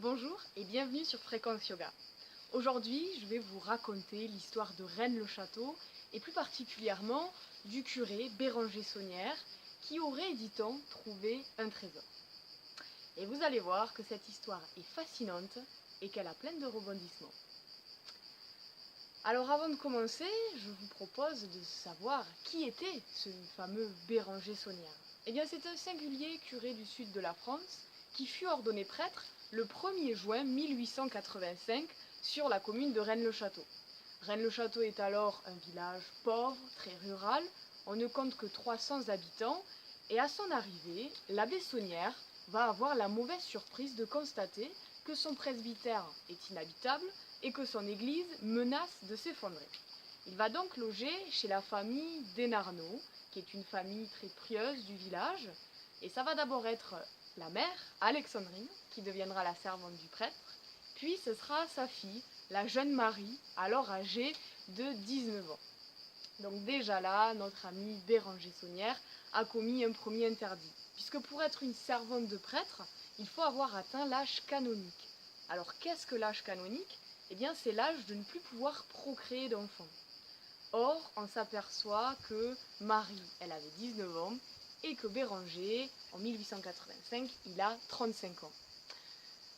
Bonjour et bienvenue sur Fréquence Yoga. Aujourd'hui, je vais vous raconter l'histoire de Rennes-le-Château et plus particulièrement du curé Béranger Saunière qui aurait, dit-on, trouvé un trésor. Et vous allez voir que cette histoire est fascinante et qu'elle a plein de rebondissements. Alors avant de commencer, je vous propose de savoir qui était ce fameux Béranger Saunière. Eh bien c'est un singulier curé du sud de la France qui fut ordonné prêtre le 1er juin 1885 sur la commune de Rennes-le-Château. Rennes-le-Château est alors un village pauvre, très rural, on ne compte que 300 habitants et à son arrivée, l'abbé Saunière va avoir la mauvaise surprise de constater que son presbytère est inhabitable et que son église menace de s'effondrer. Il va donc loger chez la famille Desnarnaud, qui est une famille très pieuse du village, et ça va d'abord être la mère, Alexandrine, qui deviendra la servante du prêtre, puis ce sera sa fille, la jeune Marie, alors âgée de 19 ans. Donc déjà là, notre ami Béranger Saunière a commis un premier interdit, puisque pour être une servante de prêtre, il faut avoir atteint l'âge canonique. Alors qu'est-ce que l'âge canonique ? Eh bien c'est l'âge de ne plus pouvoir procréer d'enfants. Or, on s'aperçoit que Marie, elle avait 19 ans, et que Béranger, en 1885, il a 35 ans.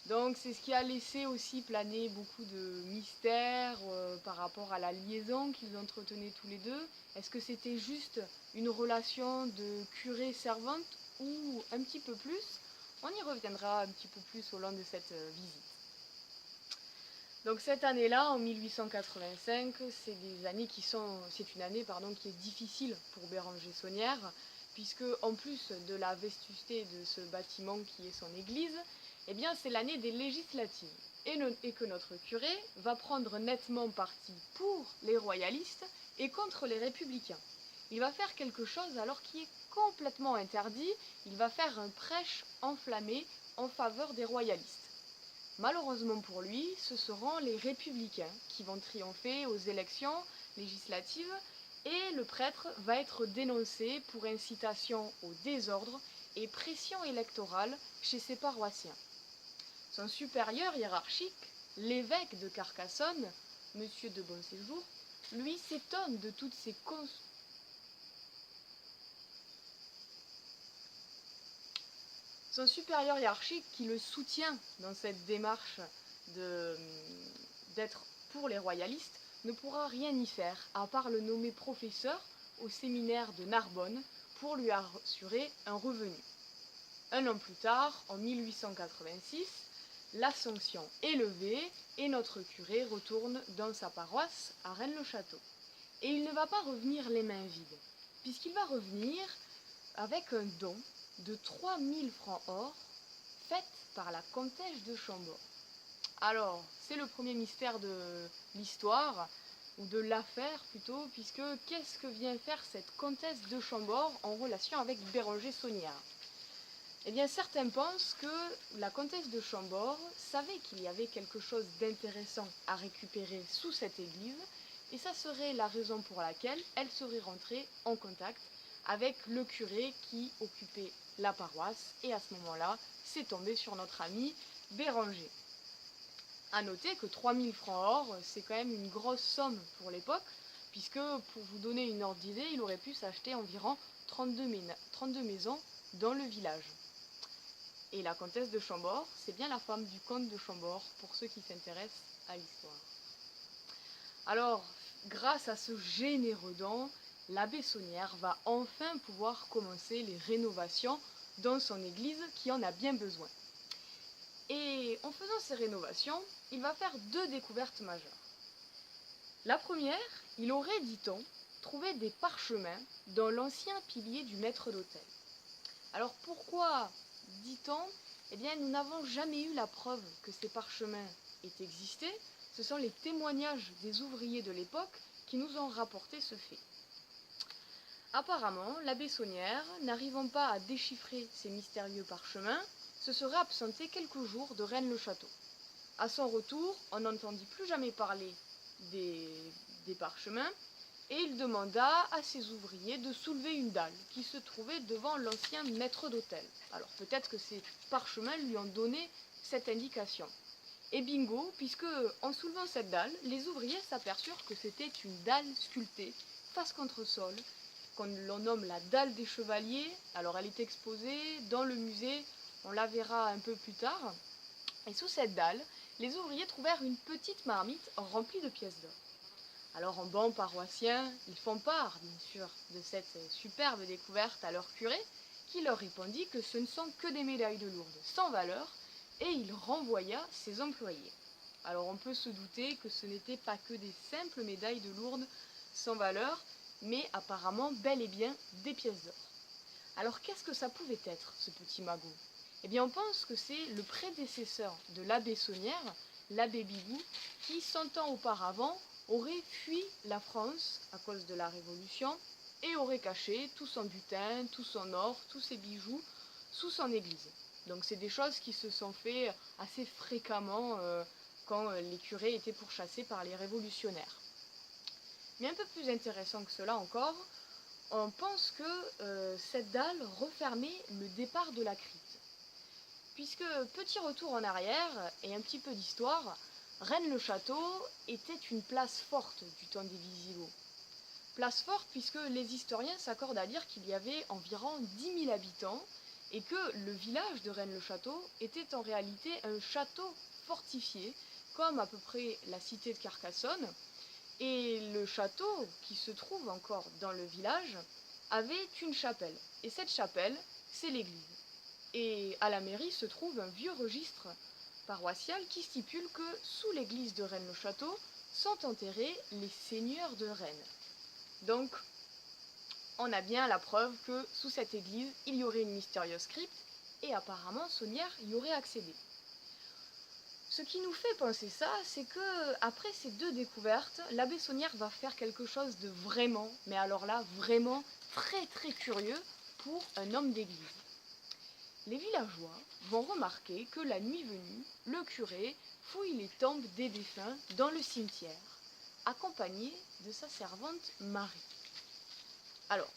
Donc c'est ce qui a laissé aussi planer beaucoup de mystères par rapport à la liaison qu'ils entretenaient tous les deux. Est-ce que c'était juste une relation de curé-servante ou un petit peu plus ? On y reviendra un petit peu plus au long de cette visite. Donc cette année-là, en 1885, c'est une année qui est difficile pour Béranger Saunière, puisque en plus de la vétusté de ce bâtiment qui est son église, eh bien c'est l'année des législatives, et que notre curé va prendre nettement parti pour les royalistes et contre les républicains. Il va faire quelque chose alors qui est complètement interdit, il va faire un prêche enflammé en faveur des royalistes. Malheureusement pour lui, ce seront les républicains qui vont triompher aux élections législatives et le prêtre va être dénoncé pour incitation au désordre et pression électorale chez ses paroissiens. Son supérieur hiérarchique, l'évêque de Carcassonne, M. de Bonséjour, lui s'étonne de toutes ces Son supérieur hiérarchique qui le soutient dans cette démarche d'être pour les royalistes ne pourra rien y faire à part le nommer professeur au séminaire de Narbonne pour lui assurer un revenu. Un an plus tard, en 1886, la sanction est levée et notre curé retourne dans sa paroisse à Rennes-le-Château. Et il ne va pas revenir les mains vides, puisqu'il va revenir avec un don de 3000 francs or faite par la comtesse de Chambord. Alors, c'est le premier mystère de l'histoire, ou de l'affaire plutôt, puisque qu'est-ce que vient faire cette comtesse de Chambord en relation avec Béranger Saunière ? Eh bien, certains pensent que la comtesse de Chambord savait qu'il y avait quelque chose d'intéressant à récupérer sous cette église, et ça serait la raison pour laquelle elle serait rentrée en contact avec le curé qui occupait la paroisse, et à ce moment-là, c'est tombé sur notre ami Béranger. A noter que 3000 francs or, c'est quand même une grosse somme pour l'époque, puisque pour vous donner une ordre d'idée, il aurait pu s'acheter environ 32 maisons dans le village. Et la comtesse de Chambord, c'est bien la femme du comte de Chambord, pour ceux qui s'intéressent à l'histoire. Alors, grâce à ce généreux don, l'abbé Saunière va enfin pouvoir commencer les rénovations dans son église qui en a bien besoin. Et en faisant ces rénovations, il va faire deux découvertes majeures. La première, il aurait, dit-on, trouvé des parchemins dans l'ancien pilier du maître d'hôtel. Alors pourquoi dit-on ? Eh bien, nous n'avons jamais eu la preuve que ces parchemins aient existé. Ce sont les témoignages des ouvriers de l'époque qui nous ont rapporté ce fait. Apparemment, l'abbé Saunière, n'arrivant pas à déchiffrer ces mystérieux parchemins, se serait absenté quelques jours de Rennes-le-Château. À son retour, on n'entendit plus jamais parler des parchemins, et il demanda à ses ouvriers de soulever une dalle qui se trouvait devant l'ancien maître d'hôtel. Alors peut-être que ces parchemins lui ont donné cette indication. Et bingo, puisque en soulevant cette dalle, les ouvriers s'aperçurent que c'était une dalle sculptée, face contre sol, qu'on l'on nomme la dalle des chevaliers. Alors elle est exposée dans le musée, on la verra un peu plus tard. Et sous cette dalle, les ouvriers trouvèrent une petite marmite remplie de pièces d'or. Alors en banc paroissien, ils font part, bien sûr, de cette superbe découverte à leur curé, qui leur répondit que ce ne sont que des médailles de Lourdes sans valeur, et il renvoya ses employés. Alors on peut se douter que ce n'étaient pas que des simples médailles de Lourdes sans valeur, mais apparemment bel et bien des pièces d'or. Alors qu'est-ce que ça pouvait être, ce petit magot? Eh bien on pense que c'est le prédécesseur de l'abbé Saunière, l'abbé Bigou, qui 100 ans auparavant aurait fui la France à cause de la Révolution et aurait caché tout son butin, tout son or, tous ses bijoux sous son église. Donc c'est des choses qui se sont faites assez fréquemment quand les curés étaient pourchassés par les révolutionnaires. Mais un peu plus intéressant que cela encore, on pense que cette dalle refermait le départ de la crypte. Puisque, petit retour en arrière et un petit peu d'histoire, Rennes-le-Château était une place forte du temps des Visigoths. Place forte puisque les historiens s'accordent à dire qu'il y avait environ 10 000 habitants et que le village de Rennes-le-Château était en réalité un château fortifié, comme à peu près la cité de Carcassonne. Et le château, qui se trouve encore dans le village, avait une chapelle. Et cette chapelle, c'est l'église. Et à la mairie se trouve un vieux registre paroissial qui stipule que sous l'église de Rennes-le-Château sont enterrés les seigneurs de Rennes. Donc, on a bien la preuve que sous cette église, il y aurait une mystérieuse crypte et apparemment Saunière y aurait accédé. Ce qui nous fait penser ça, c'est que après ces deux découvertes, l'abbé Saunière va faire quelque chose de vraiment, mais alors là, vraiment très très curieux pour un homme d'église. Les villageois vont remarquer que la nuit venue, le curé fouille les tombes des défunts dans le cimetière, accompagné de sa servante Marie. Alors,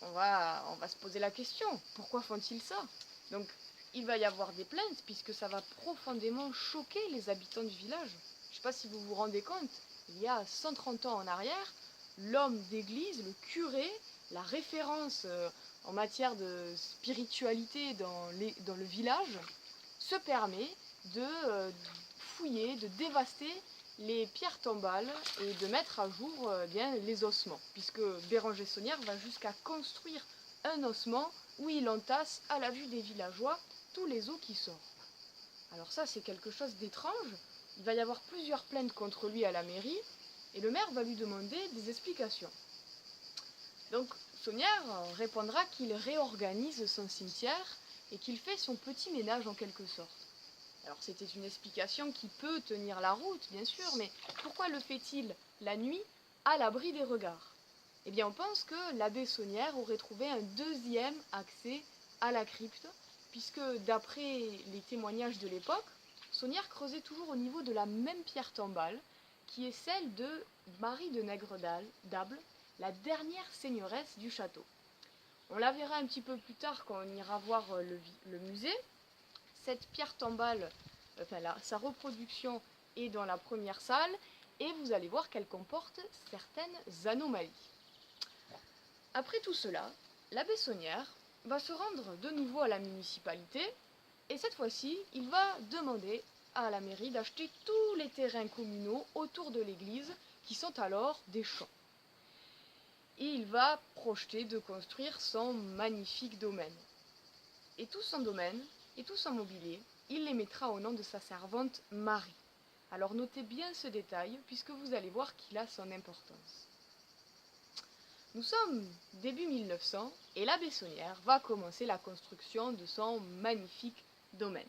on va se poser la question, pourquoi font-ils ça? Donc, il va y avoir des plaintes, puisque ça va profondément choquer les habitants du village. Je ne sais pas si vous vous rendez compte, il y a 130 ans en arrière, l'homme d'église, le curé, la référence en matière de spiritualité dans le village, se permet de fouiller, de dévaster les pierres tombales et de mettre à jour bien les ossements, puisque Béranger Saunière va jusqu'à construire un ossement où il entasse à la vue des villageois tous les os qui sortent. Alors ça, c'est quelque chose d'étrange. Il va y avoir plusieurs plaintes contre lui à la mairie, et le maire va lui demander des explications. Donc Saunière répondra qu'il réorganise son cimetière et qu'il fait son petit ménage en quelque sorte. Alors c'était une explication qui peut tenir la route, bien sûr, mais pourquoi le fait-il la nuit, à l'abri des regards? Eh bien on pense que l'abbé Saunière aurait trouvé un deuxième accès à la crypte, puisque d'après les témoignages de l'époque, Saunière creusait toujours au niveau de la même pierre tombale, qui est celle de Marie de Nègre-d'Able, la dernière seigneuresse du château. On la verra un petit peu plus tard quand on ira voir le musée. Cette pierre tombale, sa reproduction est dans la première salle et vous allez voir qu'elle comporte certaines anomalies. Après tout cela, l'abbé Saunière va se rendre de nouveau à la municipalité et cette fois-ci, il va demander à la mairie d'acheter tous les terrains communaux autour de l'église qui sont alors des champs. Et il va projeter de construire son magnifique domaine. Et tout son domaine et tout son mobilier, il les mettra au nom de sa servante Marie. Alors notez bien ce détail puisque vous allez voir qu'il a son importance. Nous sommes début 1900 et l'abbé Saunière va commencer la construction de son magnifique domaine.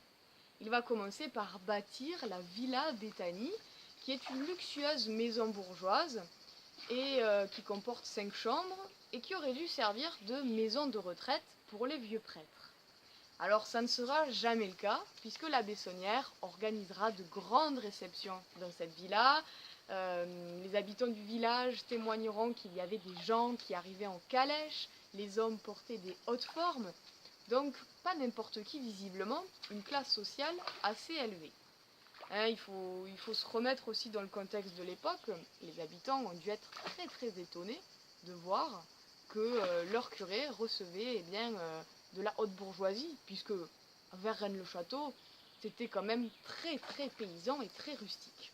Il va commencer par bâtir la Villa Béthanie, qui est une luxueuse maison bourgeoise et qui comporte 5 chambres et qui aurait dû servir de maison de retraite pour les vieux prêtres. Alors ça ne sera jamais le cas, puisque l'abbé Saunière organisera de grandes réceptions dans cette villa. Les habitants du village témoigneront qu'il y avait des gens qui arrivaient en calèche, les hommes portaient des hautes formes. Donc pas n'importe qui visiblement, une classe sociale assez élevée. Hein, il faut se remettre aussi dans le contexte de l'époque. Les habitants ont dû être très très étonnés de voir que leur curé recevait de la haute bourgeoisie, puisque vers Rennes-le-Château, c'était quand même très très paysan et très rustique.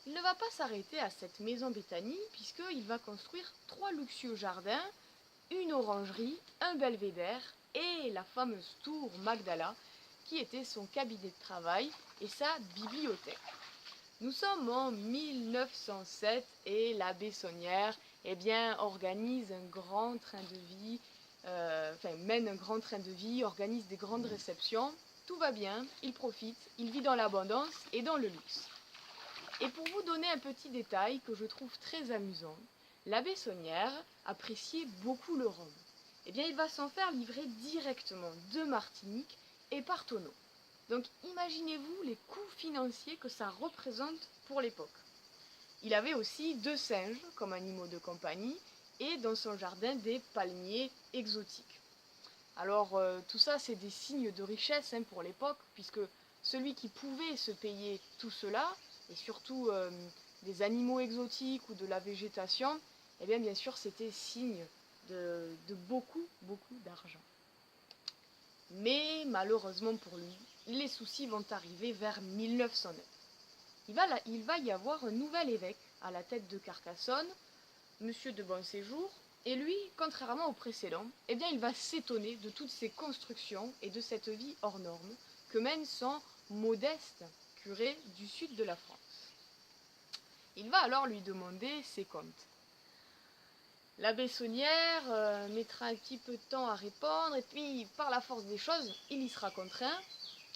Il ne va pas s'arrêter à cette maison Béthanie, puisqu'il va construire 3 luxueux jardins, une orangerie, un belvédère et la fameuse tour Magdala, qui était son cabinet de travail et sa bibliothèque. Nous sommes en 1907 et l'abbé Saunière organise un grand train de vie, mène un grand train de vie, organise des grandes réceptions. Tout va bien, il profite, il vit dans l'abondance et dans le luxe. Et pour vous donner un petit détail que je trouve très amusant, l'abbé Saunière appréciait beaucoup le rhum. Il va s'en faire livrer directement de Martinique et par tonneau. Donc imaginez-vous les coûts financiers que ça représente pour l'époque. Il avait aussi 2 singes comme animaux de compagnie et dans son jardin des palmiers exotiques. Alors tout ça c'est des signes de richesse pour l'époque, puisque celui qui pouvait se payer tout cela, et surtout des animaux exotiques ou de la végétation, bien sûr c'était signe de beaucoup d'argent. Mais malheureusement pour lui, les soucis vont arriver vers 1909. Il va y avoir un nouvel évêque à la tête de Carcassonne, Monsieur de Bonséjour, et lui, contrairement au précédent, il va s'étonner de toutes ces constructions et de cette vie hors norme que mène son modeste curé du sud de la France. Il va alors lui demander ses comptes. L'abbé Saunière mettra un petit peu de temps à répondre, et puis par la force des choses, il y sera contraint,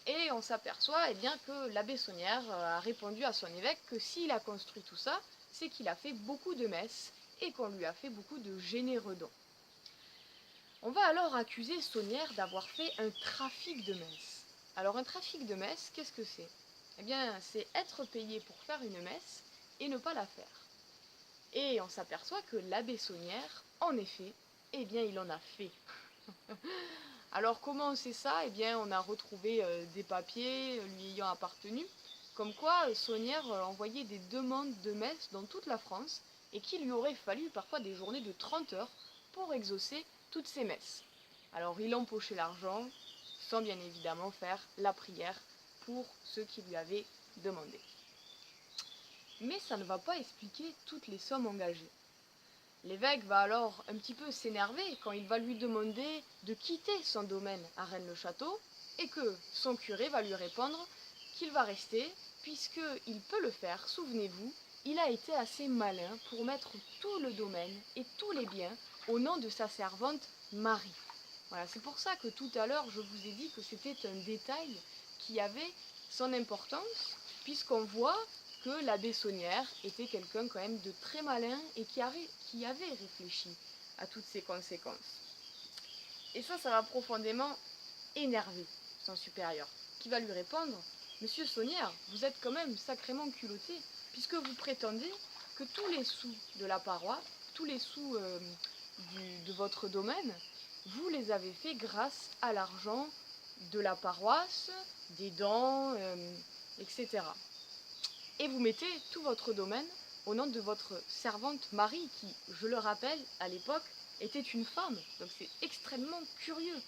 et on s'aperçoit que l'abbé Saunière a répondu à son évêque que s'il a construit tout ça, c'est qu'il a fait beaucoup de messes, et qu'on lui a fait beaucoup de généreux dons. On va alors accuser Saunière d'avoir fait un trafic de messes. Alors un trafic de messes, qu'est-ce que c'est ? C'est être payé pour faire une messe et ne pas la faire. Et on s'aperçoit que l'abbé Saunière, en effet, il en a fait. Alors comment on sait ça ? On a retrouvé des papiers lui ayant appartenu, comme quoi Saunière envoyait des demandes de messe dans toute la France, et qu'il lui aurait fallu parfois des journées de 30 heures pour exaucer toutes ces messes. Alors il empochait l'argent, sans bien évidemment faire la prière pour ceux qui lui avaient demandé. Mais ça ne va pas expliquer toutes les sommes engagées. L'évêque va alors un petit peu s'énerver quand il va lui demander de quitter son domaine à Rennes-le-Château, et que son curé va lui répondre qu'il va rester, puisqu'il peut le faire, souvenez-vous, il a été assez malin pour mettre tout le domaine et tous les biens au nom de sa servante Marie. Voilà, c'est pour ça que tout à l'heure je vous ai dit que c'était un détail qui avait son importance, puisqu'on voit que l'abbé Saunière était quelqu'un quand même de très malin et qui avait réfléchi à toutes ces conséquences. Et ça va profondément énerver son supérieur, qui va lui répondre « Monsieur Saunière, vous êtes quand même sacrément culotté, puisque vous prétendez que tous les sous de la paroisse, tous les sous de votre domaine, vous les avez faits grâce à l'argent de la paroisse, des dons, etc. Et vous mettez tout votre domaine au nom de votre servante Marie, qui, je le rappelle, à l'époque, était une femme. Donc c'est extrêmement curieux.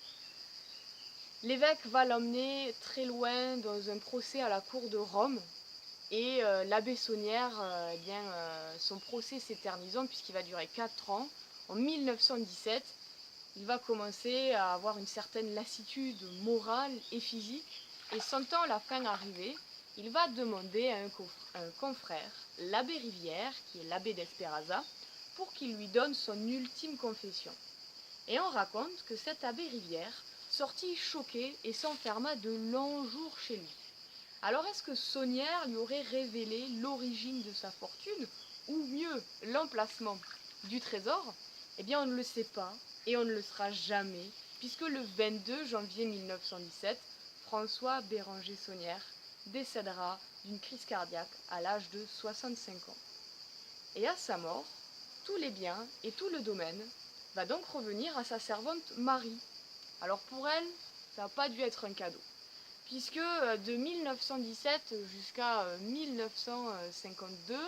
L'évêque va l'emmener très loin dans un procès à la cour de Rome. Et l'abbé Saunière, son procès s'éternisant, puisqu'il va durer 4 ans. En 1917, il va commencer à avoir une certaine lassitude morale et physique. Et sentant la fin arriver, il va demander à un confrère, l'abbé Rivière, qui est l'abbé d'Espéraza, pour qu'il lui donne son ultime confession. Et on raconte que cet abbé Rivière sortit choqué et s'enferma de longs jours chez lui. Alors est-ce que Saunière lui aurait révélé l'origine de sa fortune, ou mieux, l'emplacement du trésor ? On ne le sait pas, et on ne le saura jamais, puisque le 22 janvier 1917, François Béranger Saunière décédera d'une crise cardiaque à l'âge de 65 ans. Et à sa mort, tous les biens et tout le domaine va donc revenir à sa servante Marie. Alors pour elle, ça n'a pas dû être un cadeau, puisque de 1917 jusqu'à 1952,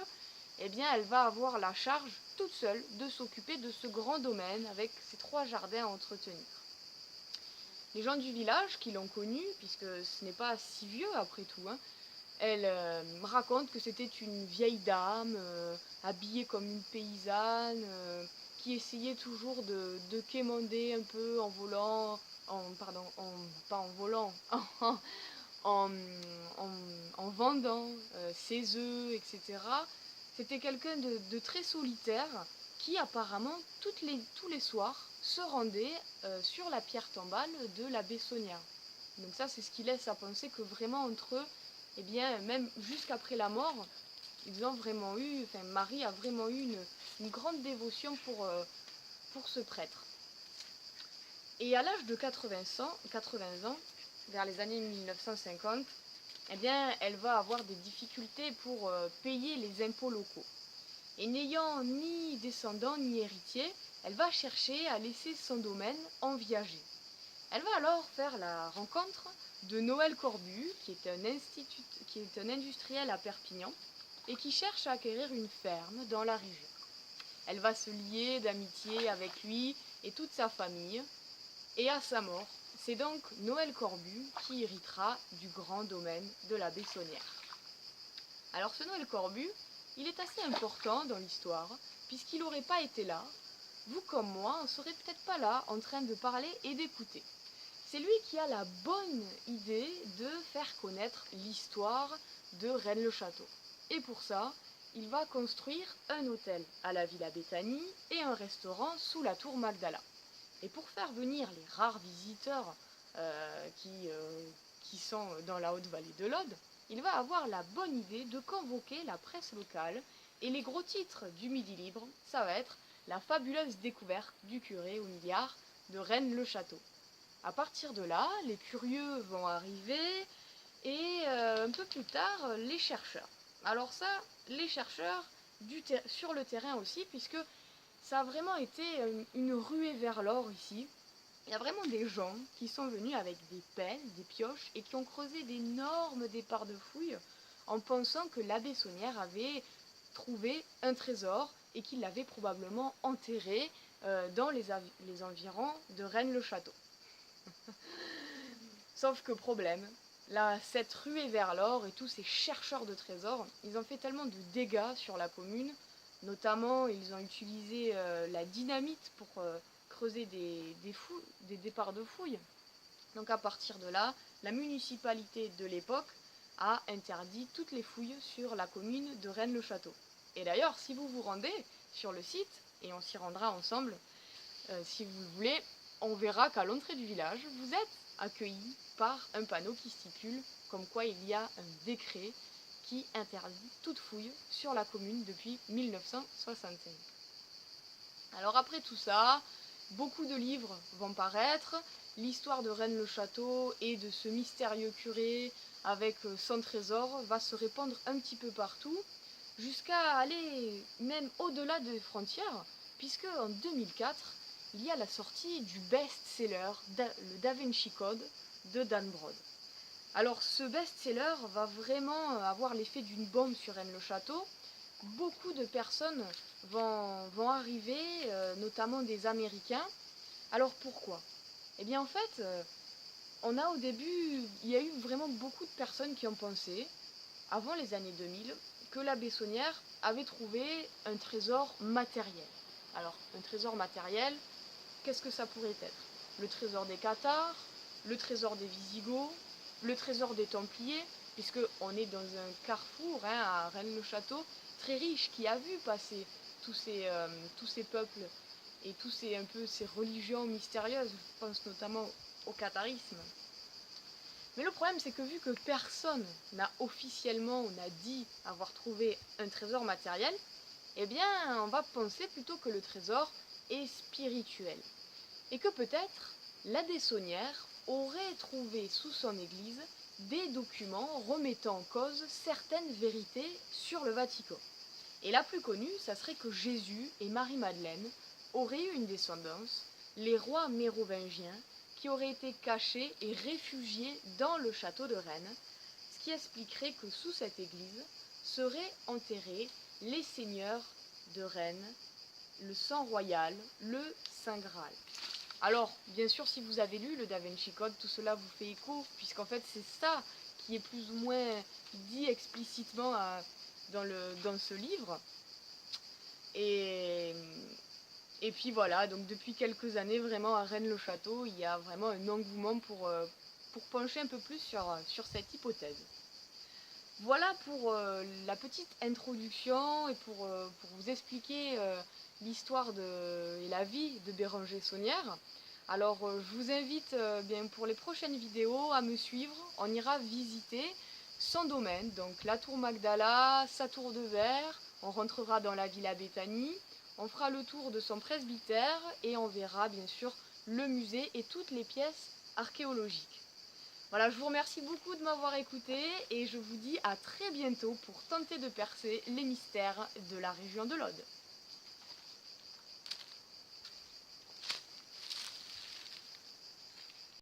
eh bien, elle va avoir la charge toute seule de s'occuper de ce grand domaine avec ses 3 jardins à entretenir. Les gens du village qui l'ont connue, puisque ce n'est pas si vieux après tout, hein, elle raconte que c'était une vieille dame, habillée comme une paysanne, qui essayait toujours de quémander un peu en volant, pas en volant, en, en vendant ses œufs, etc. C'était quelqu'un de très solitaire qui apparemment tous les soirs se rendait sur la pierre tombale de la Bessonnière. Donc ça, c'est ce qui laisse à penser que vraiment entre eux, eh bien, même jusqu'après la mort, Marie a vraiment eu une grande dévotion pour ce prêtre. Et à l'âge de 80 ans, vers les années 1950, eh bien, elle va avoir des difficultés pour payer les impôts locaux. Et n'ayant ni descendants ni héritiers, elle va chercher à laisser son domaine en viager. Elle va alors faire la rencontre de Noël Corbu, qui est un industriel à Perpignan, et qui cherche à acquérir une ferme dans la région. Elle va se lier d'amitié avec lui et toute sa famille, et à sa mort, c'est donc Noël Corbu qui héritera du grand domaine de la Bessonnière. Alors ce Noël Corbu, il est assez important dans l'histoire, puisqu'il n'aurait pas été là, vous comme moi, on ne serait peut-être pas là en train de parler et d'écouter. C'est lui qui a la bonne idée de faire connaître l'histoire de Rennes-le-Château. Et pour ça, il va construire un hôtel à la Villa Béthanie et un restaurant sous la tour Magdala. Et pour faire venir les rares visiteurs qui sont dans la haute vallée de l'Aude, il va avoir la bonne idée de convoquer la presse locale. Et les gros titres du Midi Libre, ça va être la fabuleuse découverte du curé au milliard de Rennes-le-Château. À partir de là, les curieux vont arriver et un peu plus tard, les chercheurs. Alors ça, les chercheurs sur le terrain aussi, puisque ça a vraiment été une ruée vers l'or ici. Il y a vraiment des gens qui sont venus avec des pelles, des pioches et qui ont creusé d'énormes départs de fouilles en pensant que la Bessonnière avait trouvé un trésor et qu'il l'avait probablement enterré dans les environs de Rennes-le-Château. Sauf que problème, là, cette ruée vers l'or et tous ces chercheurs de trésors, ils ont fait tellement de dégâts sur la commune, notamment ils ont utilisé la dynamite pour creuser des départs de fouilles. Donc à partir de là, la municipalité de l'époque a interdit toutes les fouilles sur la commune de Rennes-le-Château. Et d'ailleurs, si vous vous rendez sur le site, et on s'y rendra ensemble, si vous le voulez, on verra qu'à l'entrée du village, vous êtes accueillis par un panneau qui stipule comme quoi il y a un décret qui interdit toute fouille sur la commune depuis 1965. Alors après tout ça, beaucoup de livres vont paraître, l'histoire de Rennes-le-Château et de ce mystérieux curé avec son trésor va se répandre un petit peu partout, jusqu'à aller même au-delà des frontières, puisque en 2004, il y a la sortie du best-seller, le Da Vinci Code de Dan Brown. Alors ce best-seller va vraiment avoir l'effet d'une bombe sur Rennes-le-Château. Beaucoup de personnes vont arriver, notamment des Américains. Alors pourquoi? Eh bien en fait, au début, il y a eu vraiment beaucoup de personnes qui ont pensé, avant les années 2000, que la Bessonnière avait trouvé un trésor matériel. Alors, un trésor matériel, qu'est-ce que ça pourrait être? Le trésor des Cathares, le trésor des Visigoths, le trésor des Templiers, puisqu'on est dans un carrefour à Rennes-le-Château, très riche, qui a vu passer tous ces peuples et ces religions mystérieuses, je pense notamment au catharisme. Mais le problème, c'est que vu que personne n'a dit avoir trouvé un trésor matériel, eh bien, on va penser plutôt que le trésor est spirituel. Et que peut-être la Bessonnière aurait trouvé sous son église des documents remettant en cause certaines vérités sur le Vatican. Et la plus connue, ça serait que Jésus et Marie-Madeleine auraient eu une descendance, les rois mérovingiens, qui aurait été caché et réfugié dans le château de Rennes, ce qui expliquerait que sous cette église seraient enterrés les seigneurs de Rennes, le sang royal, le Saint Graal. Alors, bien sûr, si vous avez lu le Da Vinci Code, tout cela vous fait écho, puisqu'en fait c'est ça qui est plus ou moins dit explicitement dans ce livre. Et puis voilà, donc depuis quelques années, vraiment à Rennes-le-Château, il y a vraiment un engouement pour pencher un peu plus sur cette hypothèse. Voilà pour la petite introduction et pour vous expliquer l'histoire et la vie de Béranger Saunière. Alors je vous invite bien pour les prochaines vidéos à me suivre. On ira visiter son domaine, donc la tour Magdala, sa tour de verre, on rentrera dans la Villa Béthanie, on fera le tour de son presbytère et on verra bien sûr le musée et toutes les pièces archéologiques. Voilà, je vous remercie beaucoup de m'avoir écouté et je vous dis à très bientôt pour tenter de percer les mystères de la région de l'Aude.